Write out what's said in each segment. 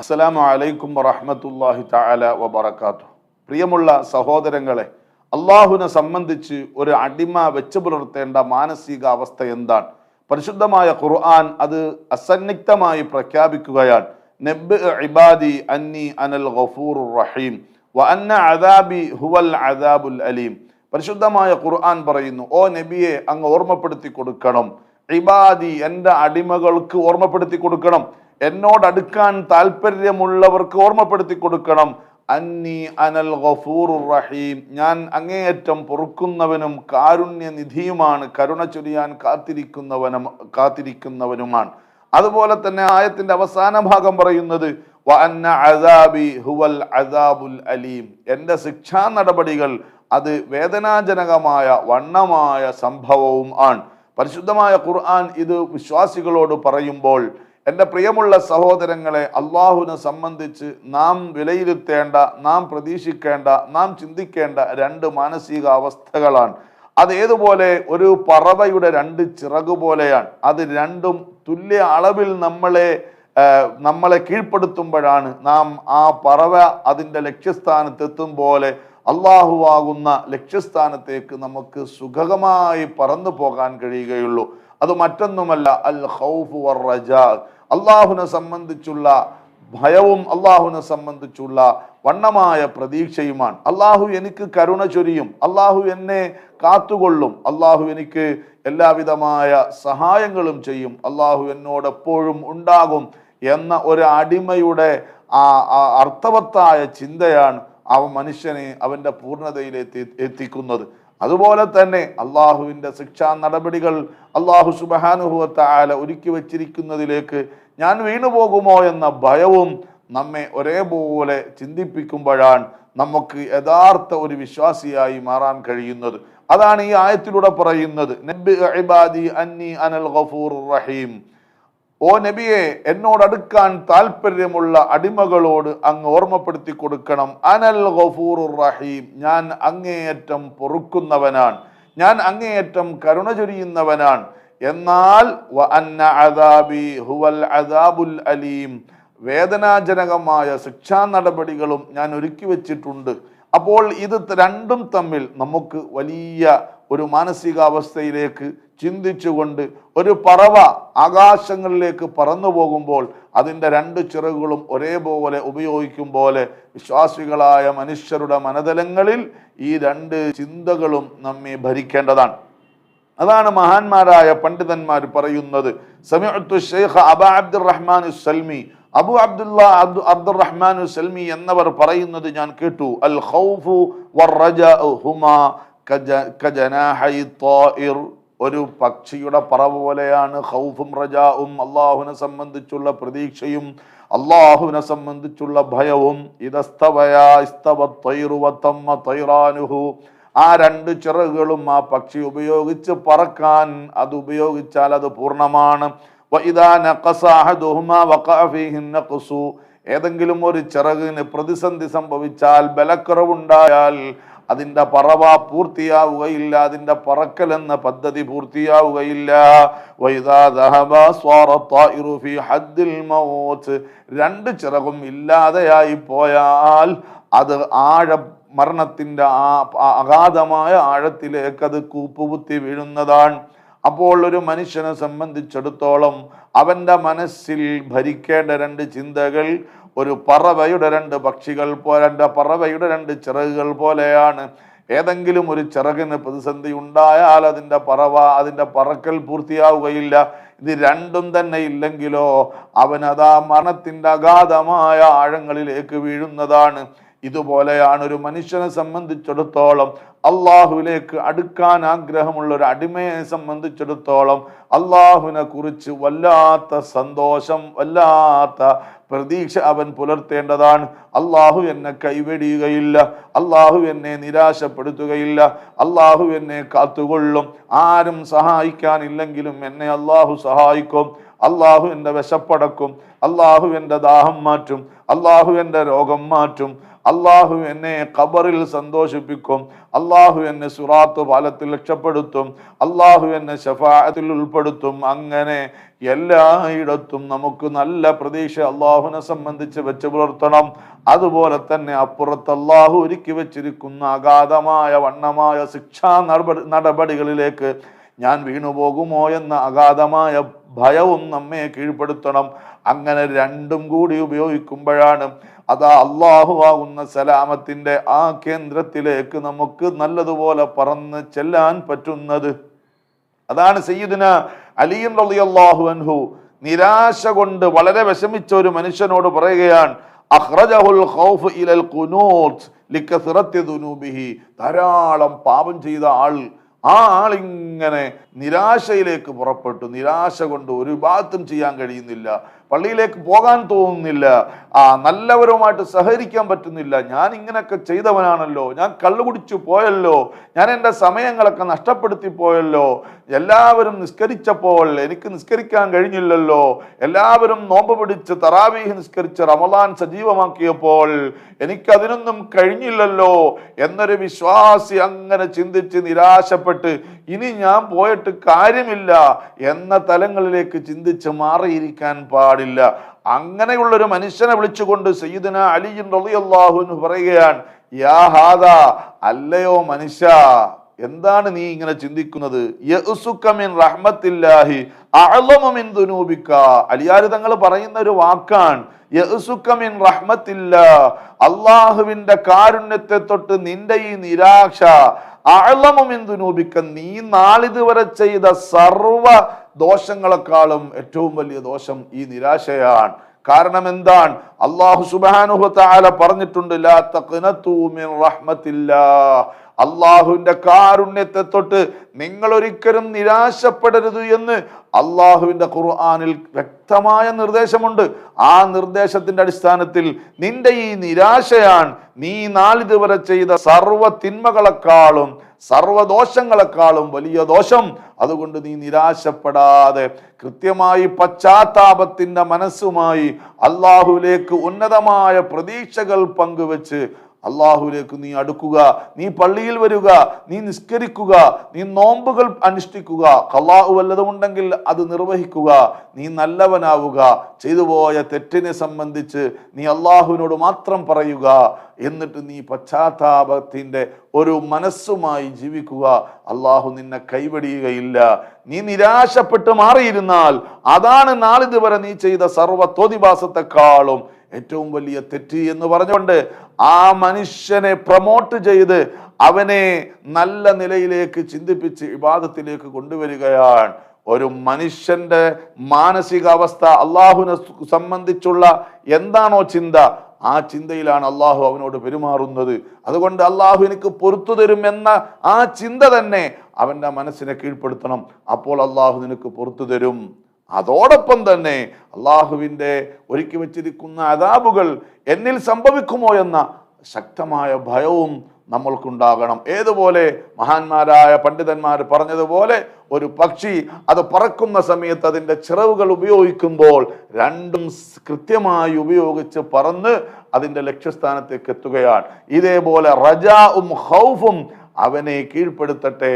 അസ്സലാമു അലൈക്കും വറഹ്മത്തുള്ളാഹി തആല വബറകാതുഹു. പ്രിയമുള്ള സഹോദരങ്ങളെ, അള്ളാഹുവിനെ സംബന്ധിച്ച് ഒരു അടിമ വെച്ചു പുലർത്തേണ്ട മാനസിക അവസ്ഥ എന്താണ്? പരിശുദ്ധമായ ഖുർആൻ അത് അസന്നിഗ്ധമായി പ്രഖ്യാപിക്കുകയാണ്. നബ്ബി ഇബാദി അന്നി അനൽ ഗഫൂറുർ റഹീം വ അന്ന അദാബി ഹുവൽ അദാബുൽ അലീം. പരിശുദ്ധമായ ഖുർആൻ പറയുന്നു, ഓ നബിയെ, അങ്ങ് ഓർമ്മപ്പെടുത്തി കൊടുക്കണം. ഇബാദി, എൻ്റെ അടിമകൾക്ക് ഓർമ്മപ്പെടുത്തി കൊടുക്കണം. എന്നോടടുക്കാൻ താല്പര്യമുള്ളവർക്ക് ഓർമ്മപ്പെടുത്തി കൊടുക്കണം. അന്നി അനൽ ഗഫൂറുർ റഹീം, ഞാൻ അങ്ങേയറ്റം പൊറുക്കുന്നവനും കാരുണ്യനിധിയുമാണ്, കരുണ ചൊരിയാൻ കാത്തിരിക്കുന്നവനുമാണ്. അതുപോലെ തന്നെ ആയത്തിന്റെ അവസാന ഭാഗം പറയുന്നത് വ അന്ന അദാബി ഹുവൽ അദാബുൽ അലീം, എൻ്റെ ശിക്ഷാ നടപടികൾ അത് വേദനാജനകമായ വണ്ണമായ സംഭവവും ആണ്. പരിശുദ്ധമായ ഖുർആൻ ഇത് വിശ്വാസികളോട് പറയുമ്പോൾ, എൻ്റെ പ്രിയമുള്ള സഹോദരങ്ങളെ, അള്ളാഹുവിനെ സംബന്ധിച്ച് നാം വിലയിരുത്തേണ്ട, നാം പ്രതീക്ഷിക്കേണ്ട, നാം ചിന്തിക്കേണ്ട രണ്ട് മാനസിക അവസ്ഥകളാണ്. അത് ഏതുപോലെ? ഒരു പറവയുടെ രണ്ട് ചിറക് പോലെയാണ്. അത് രണ്ടും തുല്യ അളവിൽ നമ്മളെ കീഴ്പ്പെടുത്തുമ്പോഴാണ് നാം ആ പറവ അതിൻ്റെ ലക്ഷ്യസ്ഥാനത്തെത്തും പോലെ അള്ളാഹുവാകുന്ന ലക്ഷ്യസ്ഥാനത്തേക്ക് നമുക്ക് സുഖകരമായി പറന്നു പോകാൻ കഴിയുകയുള്ളൂ. അത് മറ്റൊന്നുമല്ല, അൽ ഖൗഫ് വർ റജാ, അള്ളാഹുവിനെ സംബന്ധിച്ചുള്ള ഭയവും അള്ളാഹുവിനെ സംബന്ധിച്ചുള്ള വണ്ണമായ പ്രതീക്ഷയുമാണ്. അള്ളാഹു എനിക്ക് കരുണ ചൊരിയും, അള്ളാഹു എന്നെ കാത്തുകൊള്ളും, അള്ളാഹു എനിക്ക് എല്ലാവിധമായ സഹായങ്ങളും ചെയ്യും, അള്ളാഹു എന്നോട് എപ്പോഴും ഉണ്ടാകും എന്ന ഒരു അടിമയുടെ അർത്ഥവത്തായ ചിന്തയാണ് മനുഷ്യനെ അവൻ്റെ പൂർണ്ണതയിലെത്തിക്കുന്നത്. അതുപോലെ തന്നെ അള്ളാഹുവിൻ്റെ ശിക്ഷാ നടപടികൾ അള്ളാഹു സുബ്ഹാനഹു വ തആല ഒരുക്കി വച്ചിരിക്കുന്നതിലേക്ക് ഞാൻ വീണുപോകുമോ എന്ന ഭയവും നമ്മെ ഒരേപോലെ ചിന്തിപ്പിക്കുമ്പോഴാണ് നമുക്ക് യഥാർത്ഥ ഒരു വിശ്വാസിയായി മാറാൻ കഴിയുന്നത്. അതാണ് ഈ ആയത്തിലൂടെ പറയുന്നത്, നബ്ബി ഇബാദി അന്നി അനൽ ഗഫൂറുർ റഹീം. ഓ നബിയെ, എന്നോടടുക്കാൻ താല്പര്യമുള്ള അടിമകളോട് അങ്ങ് ഓർമ്മപ്പെടുത്തി കൊടുക്കണം. അനൽ ഗഫൂറുർ റഹീം, ഞാൻ അങ്ങേയറ്റം പൊറുക്കുന്നവനാണ്, ഞാൻ അങ്ങേയറ്റം കരുണ ചൊരിയുന്നവനാണ്. എന്നാൽ വ അന്ന അദാബി ഹുവൽ അദാബുൽ അലീം, വേദനാജനകമായ ശിക്ഷാ നടപടികളും ഞാൻ ഒരുക്കി വെച്ചിട്ടുണ്ട്. അപ്പോൾ ഇത് രണ്ടും തമ്മിൽ നമുക്ക് വലിയ ഒരു മാനസികാവസ്ഥയിലേക്ക് ചിന്തിച്ചുകൊണ്ട്, ഒരു പറവ ആകാശങ്ങളിലേക്ക് പറന്നു പോകുമ്പോൾ അതിൻ്റെ രണ്ട് ചിറകുകളും ഒരേപോലെ ഉപയോഗിക്കും പോലെ വിശ്വാസികളായ മനുഷ്യരുടെ മനതലങ്ങളിൽ ഈ രണ്ട് ചിന്തകളും നമ്മെ ഭരിക്കേണ്ടതാണ്. അതാണ് മഹാന്മാരായ പണ്ഡിതന്മാർ പറയുന്നത്. സമിഅ്തു Sheikh Abu Abdurahman Salmi, Abu Abdurahman Salmi എന്നവർ പറയുന്നത് ഞാൻ കേട്ടു, അൽ ഖൗഫു വർ റജാഉ ഹുമാ കജനാഹി ത്വാഇർ, ഒരു പക്ഷിയുടെ പറവ പോലെയാണ് ഖൗഫും റജാഉം, അള്ളാഹുവിനെ സംബന്ധിച്ചുള്ള പ്രതീക്ഷയും അള്ളാഹുവിനെ സംബന്ധിച്ചുള്ള ഭയവും. ഇദസ്തവയാ ഇസ്തവത് ത്വയ്റു വതമ്മ ത്വയ്റാനുഹു, ആ രണ്ട് ചിറകുകളും ആ പക്ഷി ഉപയോഗിച്ച് പറക്കാൻ അത് ഉപയോഗിച്ചാൽ അത് പൂർണ്ണമാണ്. വഇദാ നഖസ അഹദുഹുമാ വഖഅ ഫീഹി നഖ്സു, ഏതെങ്കിലും ഒരു ചിറകിന് പ്രതിസന്ധി സംഭവിച്ചാൽ, ബലക്കുറവുണ്ടായാൽ അതിൻ്റെ പറവ പൂർത്തിയാവുകയില്ല, അതിൻ്റെ പറക്കൽ എന്ന പദ്ധതി പൂർത്തിയാവുകയില്ല. വഇദാ ദഹബ സ്വാറ ത്വാഇറു ഫീ ഹദ്ദിൽ മൗത്ത്, രണ്ട് ചിറകും ഇല്ലാതെയായി പോയാൽ അത് മരണത്തിൻ്റെ അഗാധമായ ആഴത്തിലേക്ക് അത് കൂപ്പുകുത്തി വീഴുന്നതാണ്. അപ്പോൾ ഒരു മനുഷ്യനെ സംബന്ധിച്ചിടത്തോളം അവൻ്റെ മനസ്സിൽ ഭരിക്കേണ്ട രണ്ട് ചിന്തകൾ ഒരു പറവയുടെ രണ്ട് പക്ഷികൾ പോലെ, പറവയുടെ രണ്ട് ചിറകുകൾ പോലെയാണ്. ഏതെങ്കിലും ഒരു ചിറകിന് പ്രതിസന്ധി ഉണ്ടായാൽ അതിൻ്റെ പറക്കൽ പൂർത്തിയാവുകയില്ല. ഇത് രണ്ടും തന്നെ ഇല്ലെങ്കിലോ അവനതാ മരണത്തിൻ്റെ അഗാധമായ ആഴങ്ങളിലേക്ക് വീഴുന്നതാണ്. ഇതുപോലെയാണ് ഒരു മനുഷ്യനെ സംബന്ധിച്ചിടത്തോളം അള്ളാഹുവിലേക്ക് അടുക്കാൻ ആഗ്രഹമുള്ള ഒരു അടിമയെ സംബന്ധിച്ചിടത്തോളം അള്ളാഹുവിനെ കുറിച്ച് വല്ലാത്ത സന്തോഷം, വല്ലാത്ത പ്രതീക്ഷ അവൻ പുലർത്തേണ്ടതാണ്. അള്ളാഹു എന്നെ കൈവെടിയുകയില്ല, അള്ളാഹു എന്നെ നിരാശപ്പെടുത്തുകയില്ല, അള്ളാഹു എന്നെ കാത്തുകൊള്ളും, ആരും സഹായിക്കാനില്ലെങ്കിലും എന്നെ അള്ളാഹു സഹായിക്കും, അള്ളാഹു എൻ്റെ വിശപ്പടക്കും, അള്ളാഹു എൻ്റെ ദാഹം മാറ്റും, അള്ളാഹു എൻ്റെ രോഗം മാറ്റും, അള്ളാഹു എന്നെ ഖബറിൽ സന്തോഷിപ്പിക്കും, അള്ളാഹു എന്നെ സിറാത്ത് പാലത്തിൽ രക്ഷപ്പെടുത്തും, അള്ളാഹു എന്നെ ശഫാഅത്തിൽ ഉൾപ്പെടുത്തും. അങ്ങനെ എല്ലായിടത്തും നമുക്ക് നല്ല പ്രതീക്ഷ അള്ളാഹുവിനെ സംബന്ധിച്ച് വെച്ച് പുലർത്തണം. അതുപോലെ തന്നെ അപ്പുറത്ത് അള്ളാഹു ഒരുക്കി വെച്ചിരിക്കുന്ന അഗാധമായ വണ്ണമായ ശിക്ഷാ നടപടികളിലേക്ക് ഞാൻ വീണുപോകുമോ എന്ന അഗാധമായ ഭയവും നമ്മെ കീഴ്പ്പെടുത്തണം. അങ്ങനെ രണ്ടും കൂടി ഉപയോഗിക്കുമ്പോഴാണ് അതാ അള്ളാഹു ആകുന്ന സലാമത്തിന്റെ ആ കേന്ദ്രത്തിലേക്ക് നമുക്ക് നല്ലതുപോലെ പറന്ന് ചെല്ലാൻ പറ്റുന്നത്. അതാണ് സയ്യിദുന അലി റളിയല്ലാഹു അൻഹു നിരാശ കൊണ്ട് വളരെ വിഷമിച്ച ഒരു മനുഷ്യനോട് പറയുകയാണ്, അഖ്റജഹുൽ ഖൗഫ് ഇലൽ ഖുനൂത്ത് ലികസറത്തി ദുനൂബിഹി. ധാരാളം പാപം ചെയ്ത ആ ആളിങ്ങനെ നിരാശയിലേക്ക് പുറപ്പെട്ടു. നിരാശ കൊണ്ട് ഒരു ഭാഗത്തും ചെയ്യാൻ കഴിയുന്നില്ല, പള്ളിയിലേക്ക് പോകാൻ തോന്നുന്നില്ല, നല്ലവരുമായിട്ട് സഹകരിക്കാൻ പറ്റുന്നില്ല. ഞാൻ ഇങ്ങനെയൊക്കെ ചെയ്തവനാണല്ലോ, ഞാൻ കള്ളുകുടിച്ചു പോയല്ലോ, ഞാൻ എൻ്റെ സമയങ്ങളൊക്കെ നഷ്ടപ്പെടുത്തി പോയല്ലോ, എല്ലാവരും നിസ്കരിച്ചപ്പോൾ എനിക്ക് നിസ്കരിക്കാൻ കഴിഞ്ഞില്ലല്ലോ, എല്ലാവരും നോമ്പ് പിടിച്ച് തറാവീഹ് നിസ്കരിച്ച് റമളാൻ സജീവമാക്കിയപ്പോൾ എനിക്കതിനൊന്നും കഴിഞ്ഞില്ലല്ലോ എന്നൊരു വിശ്വാസി അങ്ങനെ ചിന്തിച്ച് നിരാശപ്പെട്ട് ഇനി ഞാൻ പോയിട്ട് കാര്യമില്ല എന്ന തലങ്ങളിലേക്ക് ചിന്തിച്ച് മാറിയിരിക്കാൻ പാടില്ല. അങ്ങനെയുള്ളൊരു മനുഷ്യനെ വിളിച്ചുകൊണ്ട് സയ്യിദുന അലി റളിയല്ലാഹു അൻഹു പറയുകയാണ്, യാ ഹാദാ, അല്ലയോ മനുഷ്യ, എന്താണ് നീ ഇങ്ങനെ ചിന്തിക്കുന്നത്? യഅ്സുക മിൻ റഹ്മത്തില്ലാഹി അഅ്ളമു മിൻ ദുനൂബിക. അലിയാർ തങ്ങൾ പറയുന്ന ഒരു വാക്കാണ് യഅ്സുക മിൻ റഹ്മത്തില്ലാ, അല്ലാഹുവിന്റെ കാരുണ്യത്തെ തൊട്ട് നിന്റെ ഈ നിരാശ അഅ്ളമു മിൻ ദുനൂബിക, നീ നാളിതുവരെ ചെയ്ത സർവ ദോഷങ്ങളെക്കാളും ഏറ്റവും വലിയ ദോഷം ഈ നിരാശയാണ്. കാരണം എന്താണ്? അല്ലാഹു സുബ്ഹാനഹു വ തആല പറഞ്ഞിട്ടുണ്ട്, ലാ തഖ്നതു മിൻ റഹ്മത്തില്ലാഹ്, അള്ളാഹുവിന്റെ കാരുണ്യത്തെ തൊട്ട് നിങ്ങൾ ഒരിക്കലും നിരാശപ്പെടരുത് എന്ന് അള്ളാഹുവിന്റെ ഖുർആനിൽ വ്യക്തമായ നിർദ്ദേശമുണ്ട്. ആ നിർദ്ദേശത്തിന്റെ അടിസ്ഥാനത്തിൽ നിന്റെ ഈ നിരാശയാണ് നീ നാളിതുവരെ ചെയ്ത സർവ തിന്മകളെക്കാളും സർവദോഷങ്ങളെക്കാളും വലിയ ദോഷം. അതുകൊണ്ട് നീ നിരാശപ്പെടാതെ കൃത്യമായി പശ്ചാത്താപത്തിന്റെ മനസ്സുമായി അള്ളാഹുവിലേക്ക് ഉന്നതമായ പ്രതീക്ഷകൾ പങ്കുവെച്ച് അള്ളാഹുവിലേക്ക് നീ അടുക്കുക, നീ പള്ളിയിൽ വരിക, നീ നിസ്കരിക്കുക, നീ നോമ്പുകൾ അനുഷ്ഠിക്കുക, ഖളാഉ വല്ലതുമുണ്ടെങ്കിൽ അത് നിർവഹിക്കുക, നീ നല്ലവനാവുക, ചെയ്തുപോയ തെറ്റിനെ സംബന്ധിച്ച് നീ അള്ളാഹുവിനോട് മാത്രം പറയുക, എന്നിട്ട് നീ പശ്ചാത്താപത്തിന്റെ ഒരു മനസ്സുമായി ജീവിക്കുക. അള്ളാഹു നിന്നെ കൈവടിയുകയില്ല. നീ നിരാശപ്പെട്ട് മാറിയിരുന്നാൽ അതാണ് നാളിതുവരെ നീ ചെയ്ത സർവ്വ തോതിവാസത്തെക്കാളും ഏറ്റവും വലിയ തെറ്റ് എന്ന് പറഞ്ഞുകൊണ്ട് ആ മനുഷ്യനെ പ്രൊമോട്ട് ചെയ്ത് അവനെ നല്ല നിലയിലേക്ക് ചിന്തിപ്പിച്ച് ഇബാദത്തിലേക്ക് കൊണ്ടുവരികയാണ്. ഒരു മനുഷ്യന്റെ മാനസികാവസ്ഥ അള്ളാഹുവിനെ സംബന്ധിച്ചുള്ള എന്താണോ ചിന്ത, ആ ചിന്തയിലാണ് അള്ളാഹു അവനോട് പെരുമാറുന്നത്. അതുകൊണ്ട് അള്ളാഹു എനിക്ക് പൊറത്തു തരും എന്ന ആ ചിന്ത തന്നെ അവന്റെ മനസ്സിനെ കീഴ്പ്പെടുത്തണം. അപ്പോൾ അള്ളാഹു നിനക്ക് പൊറത്തു തരും. അതോടൊപ്പം തന്നെ അള്ളാഹുവിൻ്റെ ഒരുക്കി വെച്ചിരിക്കുന്ന അദാബുകൾ എന്നിൽ സംഭവിക്കുമോ എന്ന ശക്തമായ ഭയവും നമ്മൾക്കുണ്ടാകണം. ഏതുപോലെ മഹാന്മാരായ പണ്ഡിതന്മാർ പറഞ്ഞതുപോലെ ഒരു പക്ഷി അത് പറക്കുന്ന സമയത്ത് അതിൻ്റെ ചിറകുകൾ ഉപയോഗിക്കുമ്പോൾ രണ്ടും കൃത്യമായി ഉപയോഗിച്ച് പറന്ന് അതിൻ്റെ ലക്ഷ്യസ്ഥാനത്തേക്ക് എത്തുകയാണ്. ഇതേപോലെ റജാഉം ഖൗഫും അവനെ കീഴ്പ്പെടുത്തട്ടെ.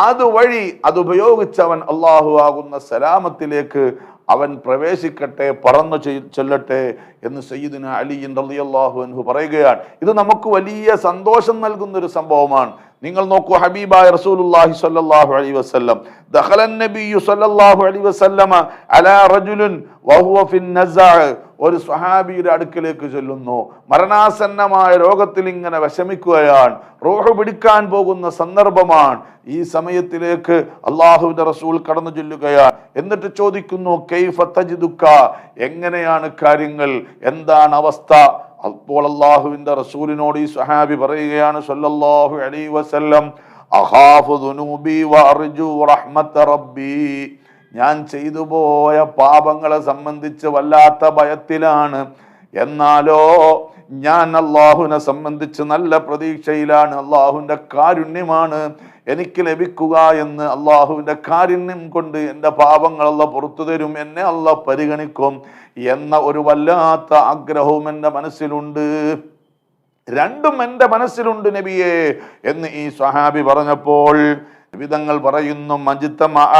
അതുവഴി അതുപയോഗിച്ചവൻ അള്ളാഹു ആകുന്ന സലാമത്തിലേക്ക് അവൻ പ്രവേശിക്കട്ടെ, പറന്നു ചെല്ലട്ടെ എന്ന് സയ്യിദുന അലി റളിയല്ലാഹു അൻഹു പറയുകയാണ്. ഇത് നമുക്ക് വലിയ സന്തോഷം നൽകുന്ന ഒരു സംഭവമാണ്. നിങ്ങൾ നോക്കൂ, ഹബീബായ റസൂലുള്ളാഹി സ്വല്ലല്ലാഹു അലൈഹി വസല്ലം ദഖലൻ നബിയ്യു സ്വല്ലല്ലാഹു അലൈഹി വസല്ലമ അലാ റജുലിൻ വഹുവ ഫിൻ നസ്അ, ഒരു സ്വഹാബിയുടെ അടുക്കലേക്ക് ചെല്ലുന്നു. മരണാസന്നമായ രോഗത്തിൽ ഇങ്ങനെ വിഷമിക്കുകയാണ്, റൂഹ് പിടിക്കാൻ പോകുന്ന സന്ദർഭമാണ്. ഈ സമയത്തിലേക്ക് അള്ളാഹുവിന്റെ റസൂൽ കടന്നു ചെല്ലുകയാണ്. എന്നിട്ട് ചോദിക്കുന്നു, കൈഫ തജിദുക, എങ്ങനെയാണ് കാര്യങ്ങൾ, എന്താണ് അവസ്ഥ? അപ്പോൾ അള്ളാഹുവിന്റെ റസൂലിനോട് ഈ സ്വഹാബി പറയുകയാണ് സ്വല്ലല്ലാഹു അലൈഹി വസല്ലം, അഖാഫു ദുനൂബി വഅർജു റഹ്മത റബ്ബി, ഞാൻ ചെയ്തു പോയ പാപങ്ങളെ സംബന്ധിച്ച് വല്ലാത്ത ഭയത്തിലാണ്, എന്നാലോ ഞാൻ അള്ളാഹുവിനെ സംബന്ധിച്ച് നല്ല പ്രതീക്ഷയിലാണ്. അള്ളാഹുവിന്റെ കാരുണ്യമാണ് എനിക്ക് ലഭിക്കുക എന്ന്, അള്ളാഹുവിന്റെ കാരുണ്യം കൊണ്ട് എൻ്റെ പാപങ്ങൾ അല്ലാഹു പുറത്തു തരും, എന്നെ അല്ലാഹു പരിഗണിക്കും എന്ന ഒരു വല്ലാത്ത ആഗ്രഹവും എൻ്റെ മനസ്സിലുണ്ട്. രണ്ടും എൻ്റെ മനസ്സിലുണ്ട് നബിയേ എന്ന് ഈ സ്വഹാബി പറഞ്ഞപ്പോൾ വിധങ്ങൾ പറയുന്നു, മജ്തമഅ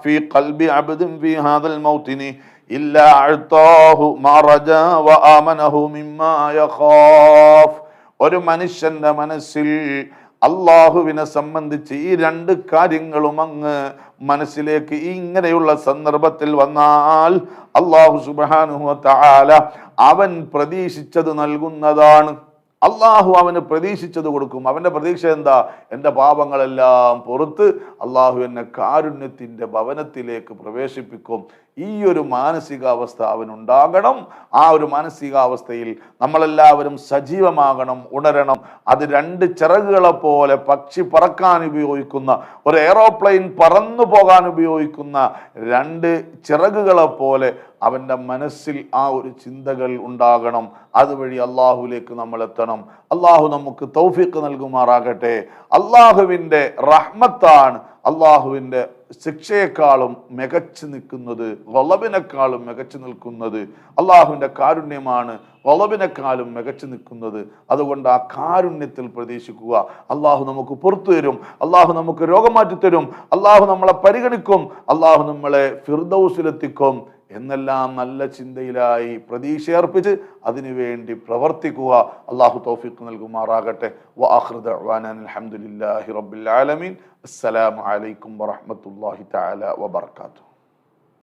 ഫീ ഖൽബി അബ്ദിൻ ഫീ ഹാദൽ മൗതിനി ഇല്ലാ അഅതാഹു മാ റജാ വആമനഹു മിമ്മാ യഖാഫ്. ഒരു മനുഷ്യന്റെ മനസ്സിൽ അള്ളാഹുവിനെ സംബന്ധിച്ച് ഈ രണ്ട് കാര്യങ്ങളും അങ്ങ് മനസ്സിലേക്ക് ഇങ്ങനെയുള്ള സന്ദർഭത്തിൽ വന്നാൽ അള്ളാഹു സുബ്ഹാനഹു വ തആല അവൻ പ്രതീക്ഷിച്ചത് നൽകുന്നതാണ്. അള്ളാഹു അവന് പ്രതീക്ഷിച്ചത് കൊടുക്കും. അവന്റെ പ്രതീക്ഷ എന്താ? എൻ്റെ പാപങ്ങളെല്ലാം പുറത്ത് അള്ളാഹു എന്നെ കാരുണ്യത്തിൻ്റെ ഭവനത്തിലേക്ക് പ്രവേശിപ്പിക്കും. ഈ ഒരു മാനസികാവസ്ഥ അവനുണ്ടാകണം. ആ ഒരു മാനസികാവസ്ഥയിൽ നമ്മളെല്ലാവരും സജീവമാകണം, ഉണരണം. അത് രണ്ട് ചിറകുകളെ പോലെ പക്ഷി പറക്കാൻ ഉപയോഗിക്കുന്ന, ഒരു എയ്റോപ്ലെയിൻ പറന്നു പോകാൻ ഉപയോഗിക്കുന്ന രണ്ട് ചിറകുകളെ പോലെ അവൻ്റെ മനസ്സിൽ ആ ഒരു ചിന്തകൾ ഉണ്ടാകണം. അതുവഴി അള്ളാഹുവിലേക്ക് നമ്മൾ എത്തണം. അള്ളാഹു നമുക്ക് തൗഫീഖ് നൽകുമാറാകട്ടെ. അള്ളാഹുവിൻ്റെ റഹ്മത്താണ് അള്ളാഹുവിൻ്റെ ശിക്ഷയെക്കാളും മികച്ചു നിൽക്കുന്നത്, ഗളബിനെക്കാളും മികച്ചു നിൽക്കുന്നത്. അള്ളാഹുവിൻ്റെ കാരുണ്യമാണ് ഗളബിനെക്കാളും മികച്ചു നിൽക്കുന്നത്. അതുകൊണ്ട് ആ കാരുണ്യത്തിൽ പ്രതീക്ഷിക്കുക. അള്ളാഹു നമുക്ക് പുറത്തു തരും, അള്ളാഹു നമുക്ക് രോഗം മാറ്റിത്തരും, അള്ളാഹു നമ്മളെ പരിഗണിക്കും, അള്ളാഹു നമ്മളെ ഫിർദൗസിലെത്തിക്കും എന്നെല്ലാം നല്ല ചിന്തയിലായി പ്രതീക്ഷയർപ്പിച്ച് അതിനുവേണ്ടി പ്രവർത്തിക്കുക. അള്ളാഹു തൗഫീഖ് നൽകുമാറാകട്ടെ. വആഖിറു ദഅ്വാനാ അൽഹംദുലില്ലാഹി റബ്ബിൽ ആലമീൻ. അസ്സലാമു അലൈക്കും വറഹ്മത്തുള്ളാഹി തആല വബറകാതുഹു.